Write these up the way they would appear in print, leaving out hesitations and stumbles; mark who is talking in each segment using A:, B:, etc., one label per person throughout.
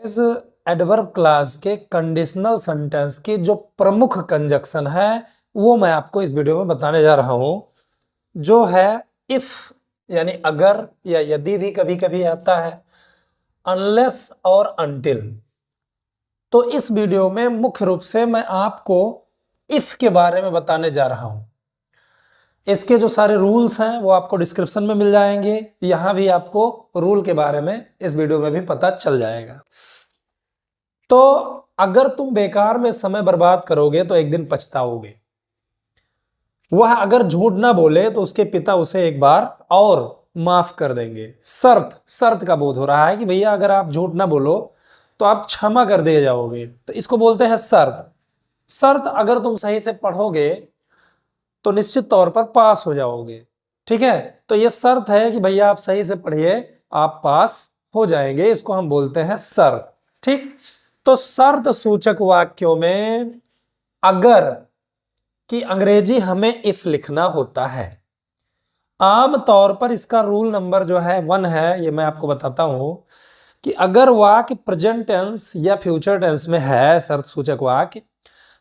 A: इस adverb class के conditional sentence की जो प्रमुख कंजक्शन है वो मैं आपको इस वीडियो में बताने जा रहा हूं, जो है इफ यानी अगर या यदि भी कभी कभी आता है, अनलेस और अनटिल। तो इस वीडियो में मुख्य रूप से मैं आपको इफ के बारे में बताने जा रहा हूं। इसके जो सारे रूल्स हैं वो आपको डिस्क्रिप्शन में मिल जाएंगे, यहां भी आपको रूल के बारे में इस वीडियो में भी पता चल जाएगा। तो अगर तुम बेकार में समय बर्बाद करोगे तो एक दिन पछताओगे। वह अगर झूठ ना बोले तो उसके पिता उसे एक बार और माफ कर देंगे। शर्त का बोध हो रहा है कि भैया अगर आप झूठ ना बोलो तो आप क्षमा कर दिए जाओगे, तो इसको बोलते हैं शर्त अगर तुम सही से पढ़ोगे तो निश्चित तौर पर पास हो जाओगे। ठीक है, तो ये शर्त है कि भैया आप सही से पढ़िए, आप पास हो जाएंगे, इसको हम बोलते हैं शर्त। ठीक, तो शर्त सूचक वाक्यों में अगर की अंग्रेजी हमें इफ लिखना होता है। आम तौर पर इसका रूल नंबर जो है 1 है, ये मैं आपको बताता हूं कि अगर वाक्य प्रेजेंट टेंस या फ्यूचर टेंस में है शर्त सूचक वाक्य,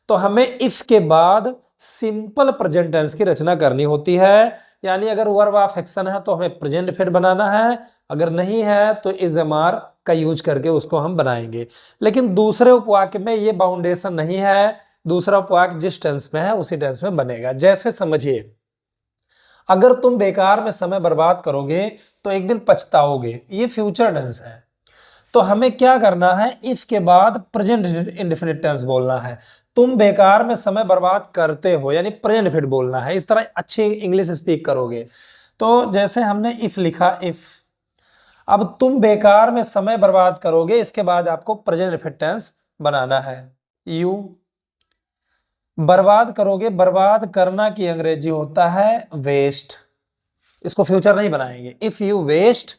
A: तो हमें इफ के बाद सिंपल प्रेजेंट टेंस की रचना करनी होती है। यानी अगर वर्ब ऑफ एक्शन है तो हमें प्रेजेंट फिर बनाना है, अगर नहीं है तो इज एम आर का यूज करके उसको हम बनाएंगे। लेकिन दूसरे उपवाक्य में ये बाउंडेशन नहीं है, दूसरा उपवाक्य जिस टेंस में है उसी टेंस में बनेगा। जैसे समझिए, अगर तुम बेकार में समय बर्बाद करोगे तो एक दिन पछताओगे, ये फ्यूचर टेंस है। तो हमें क्या करना है, इफ के बाद प्रेजेंट इंडेफिनिट टेंस बोलना है। तुम बेकार में समय बर्बाद करते हो यानी प्रेजेंट फिट बोलना है, इस तरह अच्छी इंग्लिश स्पीक करोगे। तो जैसे हमने इफ लिखा, इफ, अब तुम बेकार में समय बर्बाद करोगे, इसके बाद आपको प्रेजेंट फिट टेंस बनाना है। यू बर्बाद करोगे, बर्बाद करना की अंग्रेजी होता है वेस्ट, इसको फ्यूचर नहीं बनाएंगे। इफ यू वेस्ट,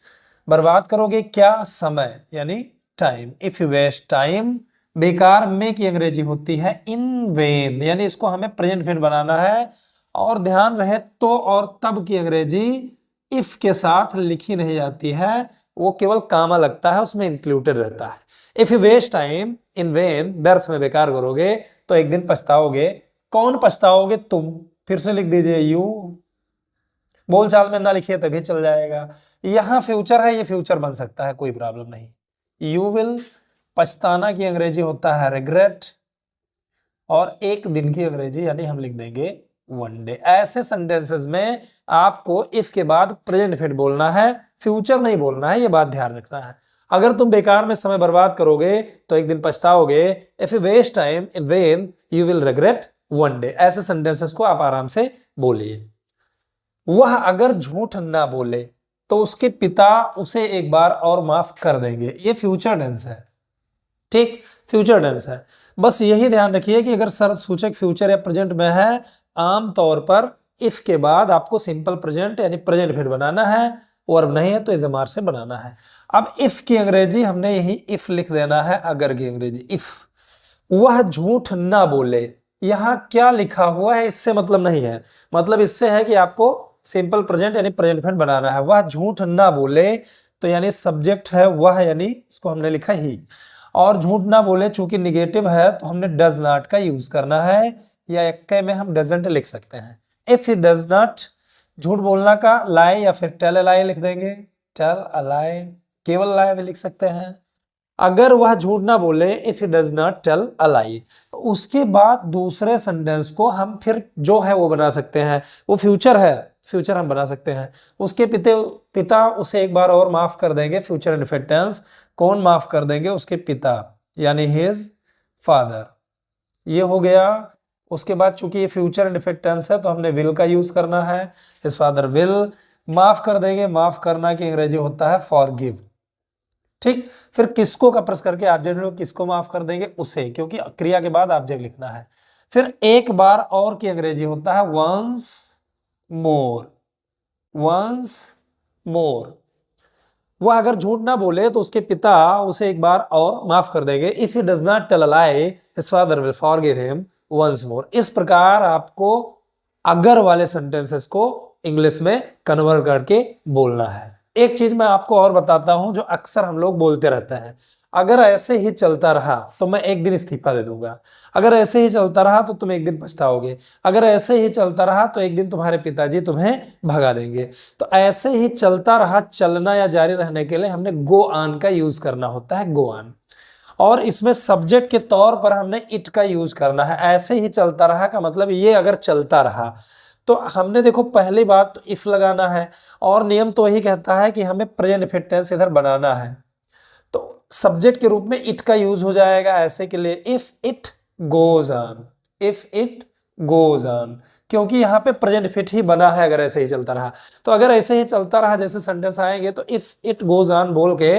A: बर्बाद करोगे क्या, समय यानी time. If you waste time, बेकार में की अंग्रेजी होती है इन वेन, यानी इसको हमें प्रेजेंट फिर बनाना है। और ध्यान रहे तो और तब की अंग्रेजी इफ के साथ लिखी नहीं जाती है, वो केवल कामा लगता है, उसमें इंक्लूडेड रहता है। If you waste time in vain, व्यर्थ में बेकार करोगे तो एक दिन पछताओगे। कौन पछताओगे, तुम। फिर से लिख दीजिए यू, बोलचाल में ना लिखिए तभी चल जाएगा। यहां फ्यूचर है, ये फ्यूचर बन सकता है, कोई प्रॉब्लम नहीं। यू विल, पछताना की अंग्रेजी होता है रिग्रेट, और एक दिन की अंग्रेजी यानी हम लिख देंगे वन डे। ऐसे सेंटेंसेस में आपको इफ के बाद प्रेजेंट फिट बोलना है, फ्यूचर नहीं बोलना है, ये बात ध्यान रखना है। अगर तुम बेकार में समय बर्बाद करोगे तो एक दिन पछताओगे। If you waste time in vain you will regret one day. ऐसे सेंटेंसेस को आप आराम से बोलिए। वह अगर झूठ ना बोले तो उसके पिता उसे एक बार और माफ कर देंगे, ये फ्यूचर टेंस है। ठीक, फ्यूचर टेंस है। बस यही ध्यान रखिए कि अगर शर्त सूचक फ्यूचर या प्रेजेंट में है, आम तौर पर इफ के बाद आपको सिंपल प्रेजेंट यानी प्रेजेंट फिर बनाना है, और नहीं है तो इजमार से बनाना है। अब इफ की अंग्रेजी हमने यही इफ लिख देना है, अगर की अंग्रेजी इफ। वह झूठ ना बोले, यहां क्या लिखा हुआ है इससे मतलब नहीं है, मतलब इससे है कि आपको सिंपल प्रेजेंट यानी प्रेजेंट फिर बनाना है। वह झूठ ना बोले तो यानी सब्जेक्ट है वह, यानी इसको हमने लिखा ही। और झूठ ना बोले चूंकि निगेटिव है तो हमने डज नॉट का यूज करना है, या एक में हम डजंट लिख सकते हैं। इफ ही डज नॉट, झूठ बोलना का लाई या फिर टेल अ लाई लिख देंगे, टेल अ लाई, केवल लाई भी लिख सकते हैं। अगर वह झूठ ना बोले, if he does not tell a lie, उसके बाद दूसरे सेंटेंस को हम फिर जो है वो बना सकते हैं, वो फ्यूचर है, फ्यूचर हम बना सकते हैं। उसके पिता उसे एक बार और माफ कर देंगे, फ्यूचर इंडेफिनिट टेंस। कौन माफ कर देंगे, उसके पिता यानी हिज फादर, ये हो गया। उसके बाद चूंकि ये फ्यूचर इंडेफिनिट टेंस है तो हमने विल का यूज करना है। हिज फादर विल माफ कर देंगे, माफ करना की अंग्रेजी होता है फॉरगिव। ठीक, फिर किसको का प्रश्न करके ऑब्जेक्ट, किसको माफ कर देंगे, उसे, क्योंकि क्रिया के बाद ऑब्जेक्ट लिखना है। फिर एक बार और की अंग्रेजी होता है वंस मोर, वंस मोर। वह अगर झूठ ना बोले तो उसके पिता उसे एक बार और माफ कर देंगे। If he does not tell a lie his father will forgive him once more. इस प्रकार आपको अगर वाले सेंटेंसेस को इंग्लिश में कन्वर्ट करके बोलना है। एक चीज मैं आपको और बताता हूं जो अक्सर हम लोग बोलते रहते हैं, अगर ऐसे ही चलता रहा तो मैं एक दिन इस्तीफा दे दूंगा, अगर ऐसे ही चलता रहा तो तुम एक दिन पछताओगे, अगर ऐसे ही चलता रहा तो एक दिन तुम्हारे पिताजी तुम्हें भगा देंगे। तो ऐसे ही चलता रहा, चलना या जारी रहने के लिए हमने गो ऑन का यूज करना होता है, गो ऑन। और इसमें सब्जेक्ट के तौर पर हमने इट का यूज करना है। ऐसे ही चलता रहा का मतलब ये अगर चलता रहा, तो हमने देखो पहली बात तो इफ लगाना है, और नियम तो वही कहता है कि हमें प्रेजेंट इनफिनिट टेंस इधर बनाना है, तो सब्जेक्ट के रूप में इट का यूज हो जाएगा ऐसे के लिए, if it goes on, if it goes on, क्योंकि यहाँ पे प्रेजेंट फिट ही बना है अगर ऐसे ही चलता रहा। तो अगर ऐसे ही चलता रहा जैसे सेंटेंस आएंगे तो इफ इट गोज ऑन बोल के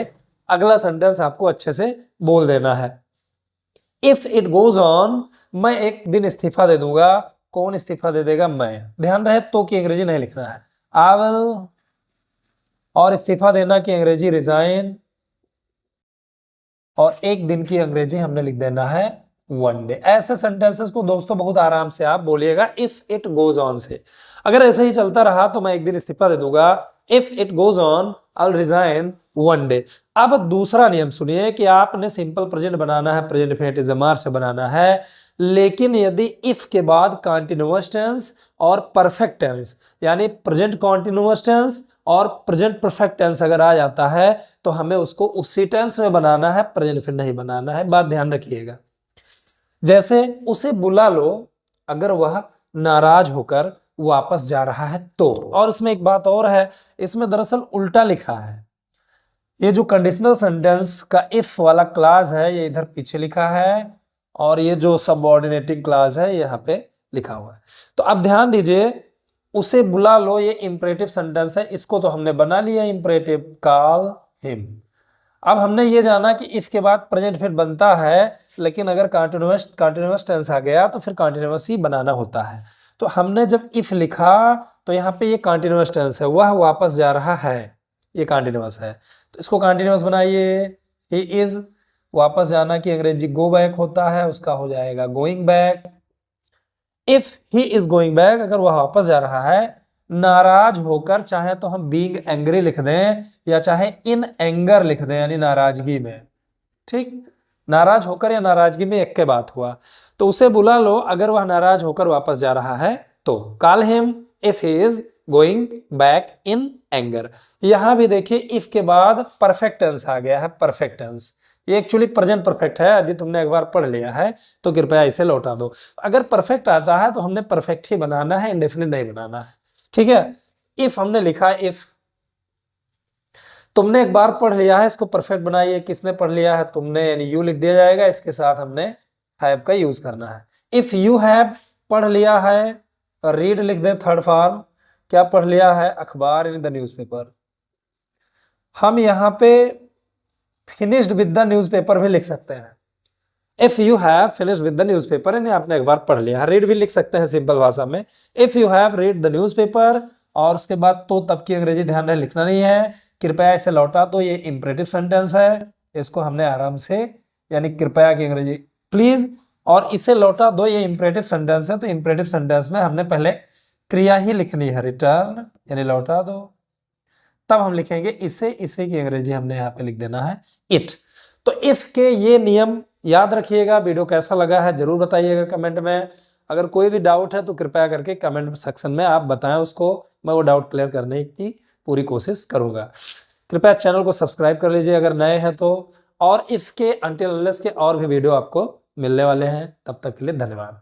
A: अगला सेंटेंस आपको अच्छे से बोल देना है। इफ इट गोज ऑन, मैं एक दिन इस्तीफा दे दूंगा। कौन इस्तीफा दे देगा? मैं। ध्यान रहे तो की अंग्रेजी नहीं लिखना है, आई विल, और इस्तीफा देना की अंग्रेजी रिजाइन, और एक दिन की अंग्रेजी हमने लिख देना है वन डे। ऐसे सेंटेंसेस को दोस्तों बहुत आराम से आप बोलिएगा इफ इट गोज ऑन से। अगर ऐसे ही चलता रहा तो मैं एक दिन इस्तीफा दे दूंगा, if it goes on I will resign one day. अब दूसरा नियम सुनिए कि आपने सिंपल प्रेजेंट बनाना है, प्रेजेंट इंफिनिट जमार से बनाना है, लेकिन यदि इफ के बाद कॉन्टिन्यूअस टेंस और परफेक्ट टेंस यानी प्रेजेंट कॉन्टिन्यूअस टेंस और प्रेजेंट परफेक्ट टेंस अगर आ जाता है तो हमें उसको उसी टेंस में बनाना है, प्रेजेंट फिर नहीं बनाना है। बात ध्यान रखिएगा। जैसे उसे बुला लो अगर वह नाराज होकर वापस जा रहा है तो, और इसमें एक बात और है, इसमें दरअसल उल्टा लिखा है। ये जो कंडीशनल सेंटेंस का इफ वाला क्लास है ये इधर पीछे लिखा है, और ये जो सबऑर्डिनेटिंग क्लास है यहाँ पे लिखा हुआ है। तो अब ध्यान दीजिए, उसे बुला लो ये इंपरेटिव सेंटेंस है, इसको तो हमने बना लिया इंपरेटिव, कॉल हिम। अब हमने ये जाना कि इफ के बाद प्रेजेंट फिर बनता है, लेकिन अगर कंटिन्यूअस टेंस आ गया तो फिर कंटिन्यूअस ही बनाना होता है। तो हमने जब इफ लिखा तो यहाँ पे ये कंटिन्यूअस टेंस है, वह वापस जा रहा है, ये कंटिन्यूअस है, तो इसको कंटिन्यूअस बनाइए। ही इज, वापस जाना की अंग्रेजी गो बैक होता है, उसका हो जाएगा going back. If he is going back, अगर वह वापस जा रहा है नाराज होकर, चाहे तो हम बीइंग एंग्री लिख दें या चाहे इन एंगर लिख दें यानी नाराजगी में, ठीक, नाराज होकर या नाराजगी में एक के बात हुआ। तो उसे बुला लो अगर वह नाराज होकर वापस जा रहा है तो, call him if he is going back in anger. यहां भी देखिए इफ के बाद परफेक्ट टेंस आ गया है, परफेक्ट टेंस, ये एक्चुअली प्रेजेंट परफेक्ट है, यदि तुमने एक बार पढ़ लिया है तो कृपया इसे लौटा दो। अगर परफेक्ट आता है तो हमने परफेक्ट ही बनाना है, इंडेफिनिट नहीं बनाना है, ठीक है। इफ हमने लिखा है, इफ तुमने एक बार पढ़ लिया है, इसको परफेक्ट बनाइए। किसने पढ़ लिया है? तुमने, यानी यू लिख दिया जाएगा, इसके साथ हमने हैव का यूज करना है। इफ यू हैव पढ़ लिया है, रीड लिख दे थर्ड फॉर्म, क्या पढ़ लिया है? अखबार इन द न्यूज़पेपर। हम यहाँ पे फिनिश्ड विद द न्यूज़पेपर भी लिख सकते हैं। If you have finished with the newspaper, यानी आपने एक बार पढ़ लिया है। रीड भी लिख सकते हैं सिंपल भाषा में, if you have read the newspaper, और उसके बाद तो तब की अंग्रेजी ध्यान में लिखना नहीं है, कृपया इसे लौटा दो, ये इंपरेटिव सेंटेंस है, इसको हमने आराम से, यानी कृपया की अंग्रेजी प्लीज, और इसे लौटा दो, ये इंपरेटिव सेंटेंस है। तो इंपरेटिव सेंटेंस में हमने पहले क्रिया ही लिखनी है, रिटर्न यानी लौटा दो, तब हम लिखेंगे इसे, इसे की अंग्रेजी हमने यहाँ पे लिख देना है इट। तो इफ के ये नियम याद रखिएगा। वीडियो कैसा लगा है जरूर बताइएगा कमेंट में। अगर कोई भी डाउट है तो कृपया करके कमेंट सेक्शन में आप बताएं उसको, मैं वो डाउट क्लियर करने की पूरी कोशिश करूंगा। कृपया चैनल को सब्सक्राइब कर लीजिए अगर नए हैं तो, और इफ के, अनटिल अनलेस के और भी वीडियो आपको मिलने वाले हैं। तब तक के लिए धन्यवाद।